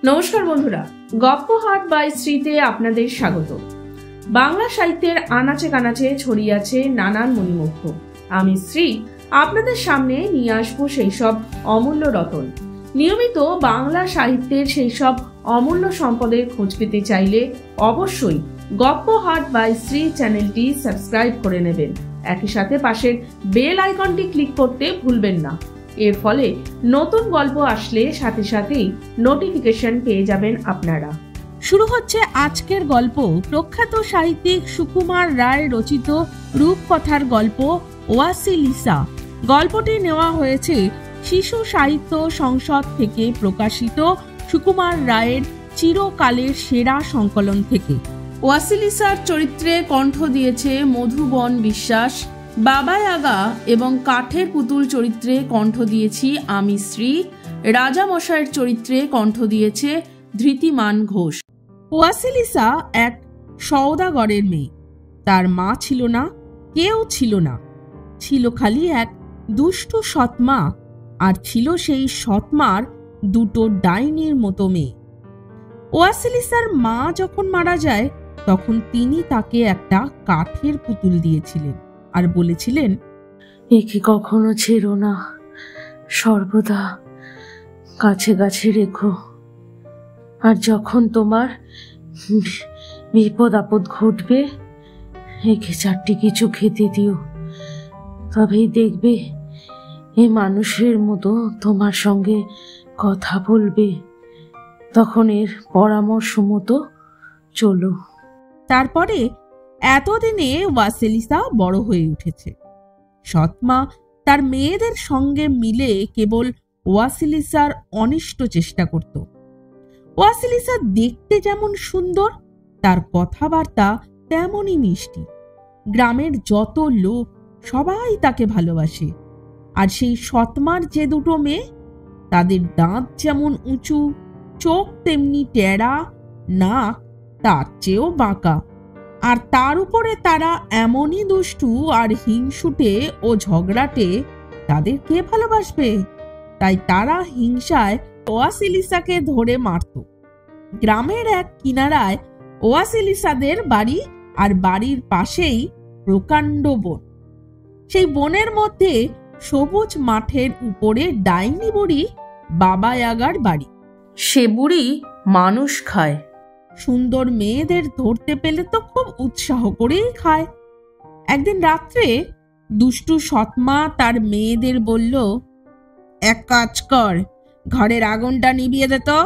নমস্কার বন্ধুরা, গপ্পহাট বাই শ্রীতে আপনাদের স্বাগত। বাংলা সাহিত্যের আনাচে কানাচে ছড়িয়ে আছে নানান মণিমুগ্ধ। আমি শ্রী আপনাদের সামনে নিয়ে আসবো সেই সব অমূল্য রতন। নিয়মিত বাংলা সাহিত্যের সেই সব অমূল্য সম্পদের খোঁজ পেতে চাইলে অবশ্যই গপ্পহাট বাই শ্রী চ্যানেলটি সাবস্ক্রাইব করে নেবেন। একই সাথে পাশের বেল আইকনটি ক্লিক করতে ভুলবেন না। এর ফলে নতুন গল্প আসলে সাথে সাথেই নোটিফিকেশন পেয়ে যাবেন আপনারা। শুরু হচ্ছে আজকের গল্প। প্রখ্যাত সাহিত্যিক সুকুমার রায় রচিত রূপকথার গল্প ওয়াসিলিসা। গল্পটি নেওয়া হয়েছে শিশু সাহিত্য সংসদ থেকে প্রকাশিত সুকুমার রায়ের চিরকালের সেরা সংকলন থেকে। ওয়াসিলিসার চরিত্রে কণ্ঠ দিয়েছে মধুবন বিশ্বাস, বাবা ইয়াগা এবং কাঠের পুতুল চরিত্রে কণ্ঠ দিয়েছি আমি শ্রী, রাজামশাইয়ের চরিত্রে কণ্ঠ দিয়েছে ধৃতিমান ঘোষ। ওয়াসিলিসা এক সওদাগরের মেয়ে। তার মা ছিল না, কেউ ছিল না, ছিল খালি এক দুষ্টু সৎমা, আর ছিল সেই সৎমার দুটো ডাইনির মতো মেয়ে। ওয়াসিলিসার মা যখন মারা যায় তখন তিনি তাকে একটা কাঠের পুতুল দিয়েছিলেন আর বলেছিলেন, একে কখনো ছেড়ো না, সর্বদা কাছে কাছে রেখো, আর যখন তোমার বিপদ আপদ ঘটবে একে চারটি কিছু খেতে দিও, তবেই দেখবে এ মানুষের মতো তোমার সঙ্গে কথা বলবে, তখন এর পরামর্শ মতো চলো। তারপরে এতদিনে ওয়াসিলিসা বড় হয়ে উঠেছে। সৎমা তার মেয়েদের সঙ্গে মিলে কেবল ওয়াসিলিসার অনিষ্ট চেষ্টা করত। ওয়াসিলিসা দেখতে যেমন সুন্দর, তার কথাবার্তা তেমনই মিষ্টি। গ্রামের যত লোক সবাই তাকে ভালোবাসে। আর সেই সৎমার যে দুটো মেয়ে, তাদের দাঁত যেমন উঁচু, চোখ তেমনি টেরা, নাক তার চেয়েও বাঁকা, আর তার উপরে তারা এমনই দুষ্টু আর হিংসুটে ও ঝগড়াটে, তাদের কে ভালোবাসবে? তাই তারা হিংসায় ওয়াসিলিসাকে ধরে মারত। গ্রামের এক কিনারায় ওয়াসিলিসাদের বাড়ি, আর বাড়ির পাশেই প্রকাণ্ড বন। সেই বনের মধ্যে সবুজ মাঠের উপরে ডাইনি বুড়ি বাবা ইয়াগার বাড়ি। সে বুড়ি মানুষ খায়। সুন্দর মেয়েদের ধরতে পেলে তো খুব উৎসাহ করেই খায়। একদিন রাত্রে দুষ্টু সৎমা তার মেয়েদের বলল, এক কাজ কর, ঘরের আগুনটা নিভিয়ে দে তো,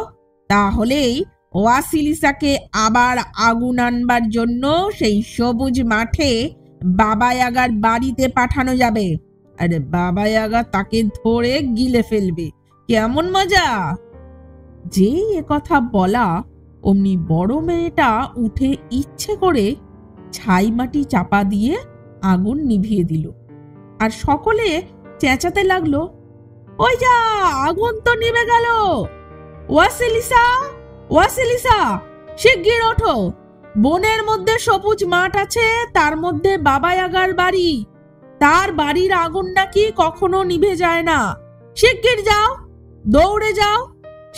তাহলেই ওয়াসিলিসাকে আবার আগুন আনবার জন্য সেই সবুজ মাঠে বাবা ইয়াগার বাড়িতে পাঠানো যাবে। আরে বাবা ইয়াগা তাকে ধরে গিলে ফেলবে। কেমন মজা! যেই একথা বলা অমনি বড় মেয়েটা উঠে ইচ্ছে করে ছাই মাটি চাপা দিয়ে আগুন নিভিয়ে দিল। আর সকলে চেঁচাতে লাগলো, ওই যা, আগুন তো নিভে গেল! ওয়াসিলিসা, ওয়াসিলিসা, শিগগির ওঠো, বনের মধ্যে সবুজ মাঠ আছে, তার মধ্যে বাবা ইয়াগার বাড়ি, তার বাড়ির আগুন নাকি কখনো নিভে যায় না। শিগগির যাও, দৌড়ে যাও,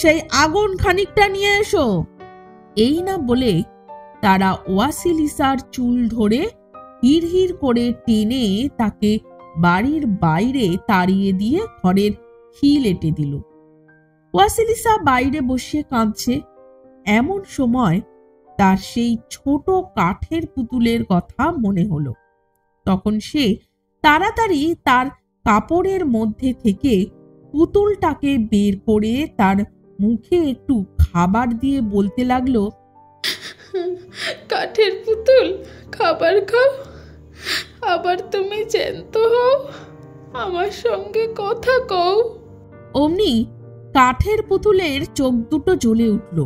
সেই আগুন খানিকটা নিয়ে এসো। এই না বলে তারা ওয়াসিলিসার চুল ধরে হিড়হিড় করে টেনে তাকে বাড়ির বাইরে তাড়িয়ে দিয়ে ঘরের খিল এঁটে দিল। ওয়াসিলিসা বাইরে বসে কাঁদছে। এমন সময় তার সেই ছোট কাঠের পুতুলের কথা মনে হলো। তখন সে তাড়াতাড়ি তার কাপড়ের মধ্যে থেকে পুতুলটাকে বের করে তার মুখে একটু খাবার দিয়ে বলতে লাগলো, কাঠের পুতুল, খাবার খাও, আবার তুমি জ্যান্ত হও, আমার সঙ্গে কথা কও। অমনি কাঠের পুতুলের চোখ দুটো জ্বলে উঠল,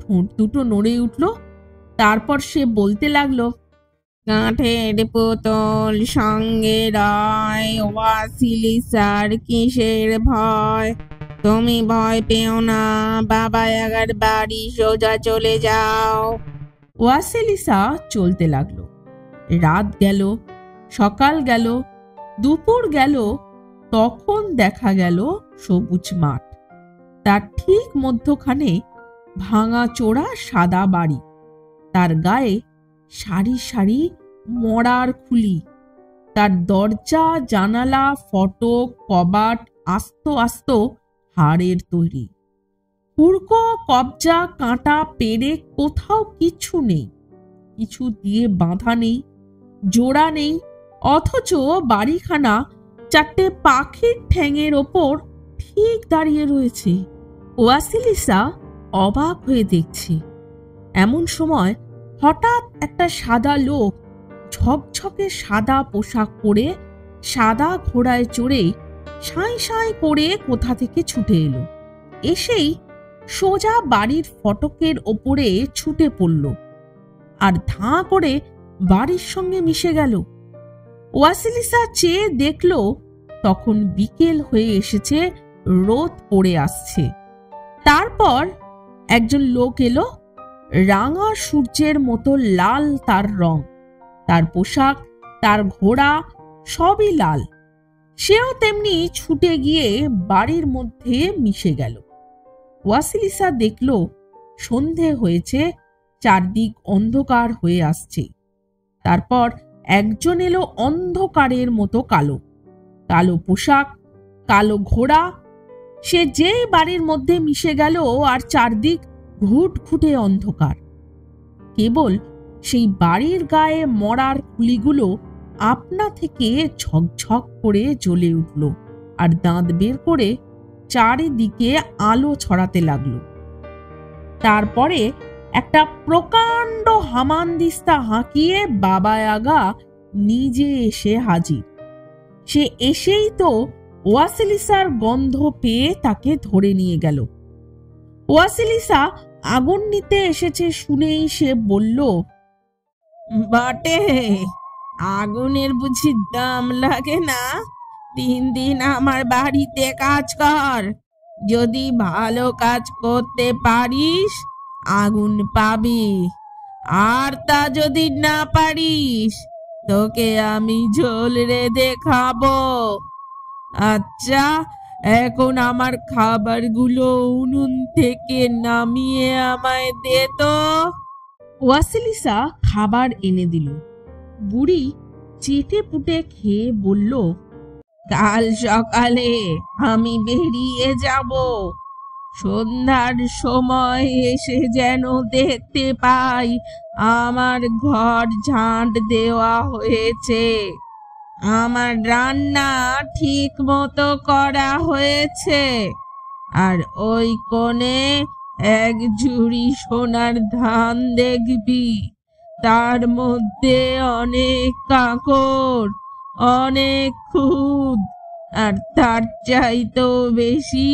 ঠোঁট দুটো নড়ে উঠল। তারপর সে বলতে লাগলো, কাঠের পুতুল সঙ্গে রয়, ওয়াসিলিসার কিসের ভয়? তুমি ভয় পেও না, বাবা ইয়াগার বাড়ি সোজা চলে যাও। ওয়াসিলিসা চলতে লাগলো। রাত গেল, সকাল গেল, দুপুর গেল, তখন দেখা গেল সবুজ মাঠ। তার ঠিক মধ্যখানে ভাঙা চোরা সাদা বাড়ি, তার গায়ে সারি সারি মরার খুলি, তার দরজা জানালা ফটক কবাট আস্ত আস্ত হাড়ের তৈরি। হুড়কো কবজা কাঁটা পেরেক কোথাও কিছু নেই, কিছু দিয়ে বাঁধা নেই, জোড়া নেই, অথচ বাড়িখানা চারটে পাখির ঠ্যাঙের ওপর ঠিক দাঁড়িয়ে রয়েছে। ওয়াসিলিসা অবাক হয়ে দেখছে। এমন সময় হঠাৎ একটা সাদা লোক ঝকঝকে সাদা পোশাক পরে সাদা ঘোড়ায় চড়ে সাঁই সাঁই করে কোথা থেকে ছুটে এলো। এসেই সোজা বাড়ির ফটকের ওপরে ছুটে পড়ল আর ধাঁ করে বাড়ির সঙ্গে মিশে গেল। ওয়াসিলিসা চেয়ে দেখল তখন বিকেল হয়ে এসেছে, রোদ পড়ে আসছে। তারপর একজন লোক এলো, রাঙা সূর্যের মতো লাল তার রং, তার পোশাক, তার ঘোড়া সবই লাল। সেও তেমনি ছুটে গিয়ে বাড়ির মধ্যে মিশে গেল। ওয়াসিলিসা দেখল সন্ধে হয়েছে, চারদিক অন্ধকার হয়ে আসছে। তারপর একজন এলো অন্ধকারের মতো কালো, কালো পোশাক, কালো ঘোড়া। সে যেই বাড়ির মধ্যে মিশে গেল আর চারদিক ঘুটঘুটে অন্ধকার। কেবল সেই বাড়ির গায়ে মরার খুলিগুলো আপনা থেকে ঝকঝক করে জ্বলে উঠল আর দাঁত বের করে চারিদিকে আলো ছড়াতে লাগলো। তারপরে একটা প্রকাণ্ড হামানদিস্তা হাঁকিয়ে বাবা আগা নিজে এসে হাজির। সে এসেই তো ওয়াসিলিসার গন্ধ পেয়ে তাকে ধরে নিয়ে গেল। ওয়াসিলিসা আগুন নিতে এসেছে শুনেই সে বলল, বটে, আগুনের বুঝি দাম লাগে না? 3 দিন আমার বাড়িতে কাজ কর, যদি ভালো কাজ করতে পারিস আগুন পাবি, আর তা যদি না পারিস তোকে আমি ঝোল রেঁধে খাবো। আচ্ছা, এখন আমার খাবারগুলো উনুন থেকে নামিয়ে আমায় দে তো। ওয়াসিলিসা খাবার এনে দিল। বুড়ি চেটে পুটে খেয়ে বলল, কাল সকালে আমি বেরিয়ে যাব, সন্ধ্যার সময় এসে যেন দেখতে পাই আমার ঘর ঝাঁট দেওয়া হয়েছে, আমার রান্না ঠিক মতো করা হয়েছে, আর ওই কোণে এক ঝুড়ি সোনার ধান দেখবি, তার মধ্যে অনেক কাঁকড়, অনেক খুদ, আর তার চাইতেও বেশি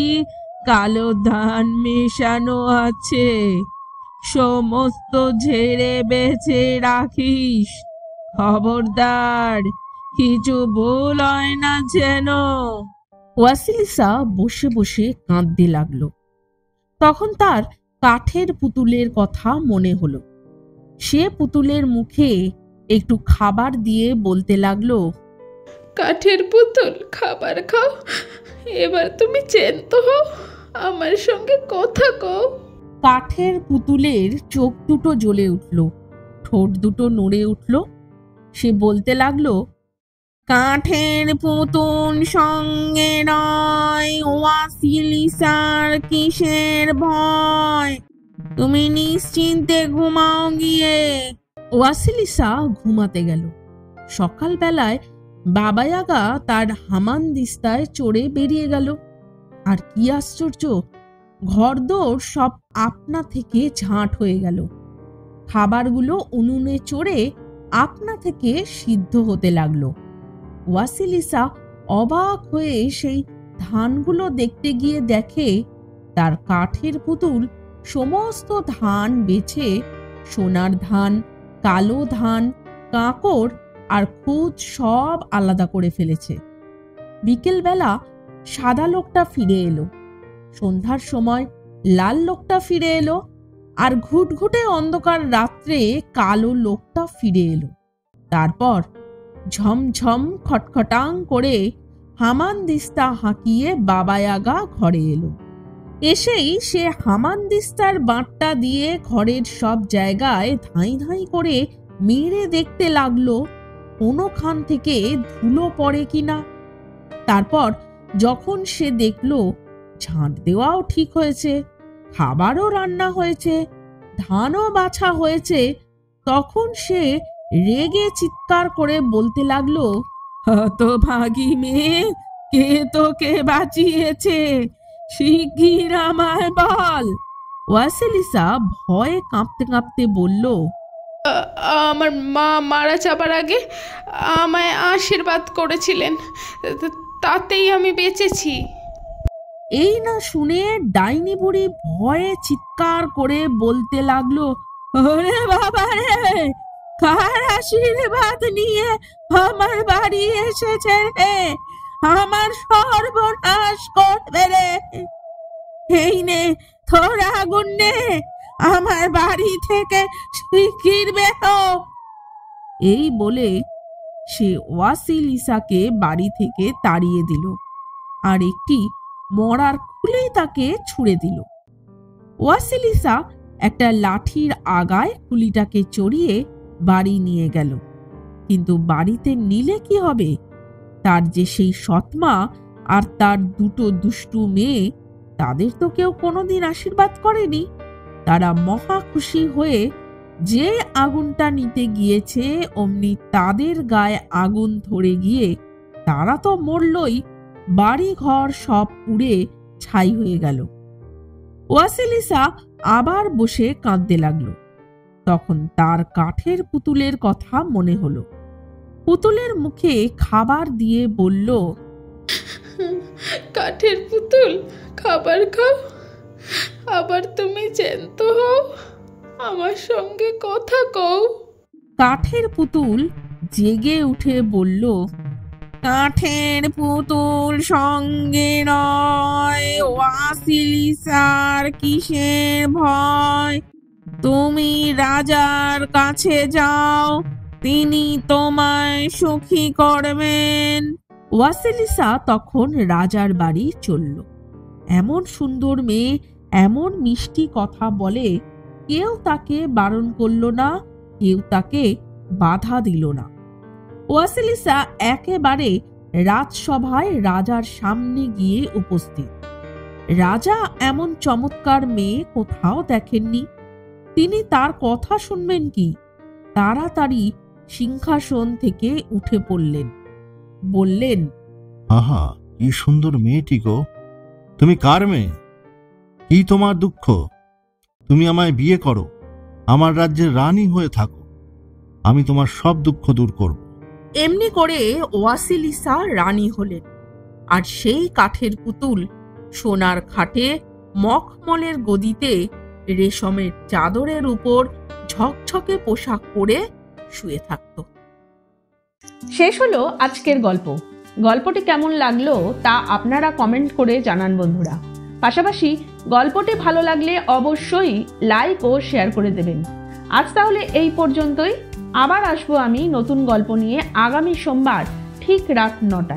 কালো ধান মেশানো আছে। সমস্ত ঝেড়ে বেছে রাখিস, খবরদার কিছু ভুল হয় না যেন। ওয়াসিলিসা বসে বসে কাঁদতে লাগলো। তখন তার কাঠের পুতুলের কথা মনে হলো। সে পুতুলের মুখে একটু খাবার দিয়ে বলতে লাগলো, কাঠের পুতুল, খাবার খাও, এবার তুমি জ্যান্ত হও, আমার সঙ্গে কথা কও। কাঠের পুতুলের চোখ দুটো জ্বলে উঠল, ঠোঁট দুটো নড়ে উঠল। সে বলতে লাগলো, কাঠের পুতুল সঙ্গে নয়, ওয়াসিলিসার কিসের ভয়? তুমি নিশ্চিন্তে ঘুমাও গিয়ে। ওয়াসিলিসা ঘুমাতে গেল। সকালবেলায় বাবা আগা তার হামানদিস্তায় চড়ে বেরিয়ে গেল। আর কি আশ্চর্য, ঘরদোর সব আপনা থেকে ঝাঁট হয়ে গেল। খাবারগুলো উনুনে চড়ে আপনা থেকে সিদ্ধ হতে লাগলো। ওয়াসিলিসা অবাক হয়ে সেই ধানগুলো দেখতে গিয়ে দেখে তার কাঠের পুতুল সমস্ত ধান বেছে সোনার ধান, কালো ধান, কাঁকড় আর খুদ সব আলাদা করে ফেলেছে। বিকেলবেলা সাদা লোকটা ফিরে এলো, সন্ধ্যার সময় লাল লোকটা ফিরে এলো, আর ঘুটঘুটে অন্ধকার রাত্রে কালো লোকটা ফিরে এলো। তারপর ঝমঝম খটখটাং করে হামানদিস্তা হাঁকিয়ে বাবা আগা ঘরে এলো। এসেই সে হামানদিস্তার বাঁটটা দিয়ে ঘরের সব জায়গায় ধাঁই ধাঁই করে মেরে দেখতে লাগলো কোনোখান থেকে ধুলো পড়ে কিনা। তারপর যখন সে দেখলো ঝাঁট দেওয়াও ঠিক হয়েছে, খাবারও রান্না হয়েছে, ধানও বাছা হয়েছে, তখন সে রেগে চিৎকার করে বলতে লাগলো, হতভাগী মেয়ে, কে তোকে বাঁচিয়েছে? শিগগির আমায় বল। ওয়াসিলিসা ভয়ে কাঁপতে কাঁপতে বলল, আমার মা মারা যাবার আগে আমায় আশীর্বাদ করেছিলেন, তাতেই আমি বেঁচেছি। এই না শুনে ডাইনি বুড়ি ভয়ে চিৎকার করে বলতে লাগলো, ওরে বাবা রে, কার আশীর্বাদ নিয়ে আমার বাড়ি এসেছে রে? আমার সর্বনাশ করবে রে। এই নে তোর আগুন নে, আমার বাড়ি থেকে শিগগির বেরো। এই বলে সে ওয়াসিলিসাকে বাড়ি থেকে তাড়িয়ে দিল আর একটি মরার খুলেই তাকে ছুঁড়ে দিল। ওয়াসিলিসা একটা লাঠির আগায় খুলিটাকে চড়িয়ে বাড়ি নিয়ে গেল। কিন্তু বাড়িতে নিলে কি হবে? তার যে সেই সৎমা আর তার দুটো দুষ্টু মেয়ে, তাদের তো কেউ কোনোদিন আশীর্বাদ করেনি। তারা মহা খুশি হয়ে যে আগুনটা নিতে গিয়েছে অমনি তাদের গায়ে আগুন ধরে গিয়ে তারা তো মরলই, বাড়ি ঘর সব পুড়ে ছাই হয়ে গেল। ওয়াসিলিসা আবার বসে কাঁদতে লাগলো। তখন তার কাঠের পুতুলের কথা মনে হলো। পুতুলের মুখে খাবার দিয়ে বলল, কাঠের পুতুল, খাবার খাও, আবার তুমি জ্যান্ত হও, আমার সঙ্গে কথা কও। কাঠের পুতুল জেগে উঠে বলল, কাঠের পুতুল সঙ্গে নয়, ওয়াসিলিসার কিসের ভয়? তুমি রাজার কাছে যাও, তিনি তোমায় সুখী করবেন। ওয়াসিলিসা তখন রাজার বাড়ি চলল। এমন সুন্দর মেয়ে এমন মিষ্টি কথা বলে, কেউ তাকে বারণ করল না, কেউ তাকে বাধা দিল না। ওয়াসিলিসা একেবারে রাজসভায় রাজার সামনে গিয়ে উপস্থিত। রাজা এমন চমৎকার মেয়ে কোথাও দেখেননি। তিনি তার কথা শুনবেন কি? তাড়াতাড়ি সিংহাসন থেকে উঠে পড়লেন, বললেন, আহা, কি সুন্দর মেয়েটি গো! তুমি কার মেয়ে? কি তোমার দুঃখ? তুমি আমায় বিয়ে করো, আমার রাজ্যের রানী হয়ে থাকো, আমি তোমার সব দুঃখ দূর করব। এমনি করে ওয়াসিলিসা রানী হলেন। আর সেই কাঠের পুতুল সোনার খাটে মখমলের গদিতে রেশমের চাদরের উপর ঝকঝকে পোশাক পরে শুয়ে থাকত। শেষ হলো আজকের গল্প। গল্পটি কেমন লাগলো তা আপনারা কমেন্ট করে জানান বন্ধুরা। পাশাপাশি গল্পটি ভালো লাগলে অবশ্যই লাইক ও শেয়ার করে দেবেন। আজ তাহলে এই পর্যন্তই। আবার আসবো আমি নতুন গল্প নিয়ে আগামী সোমবার ঠিক রাত 9টায়।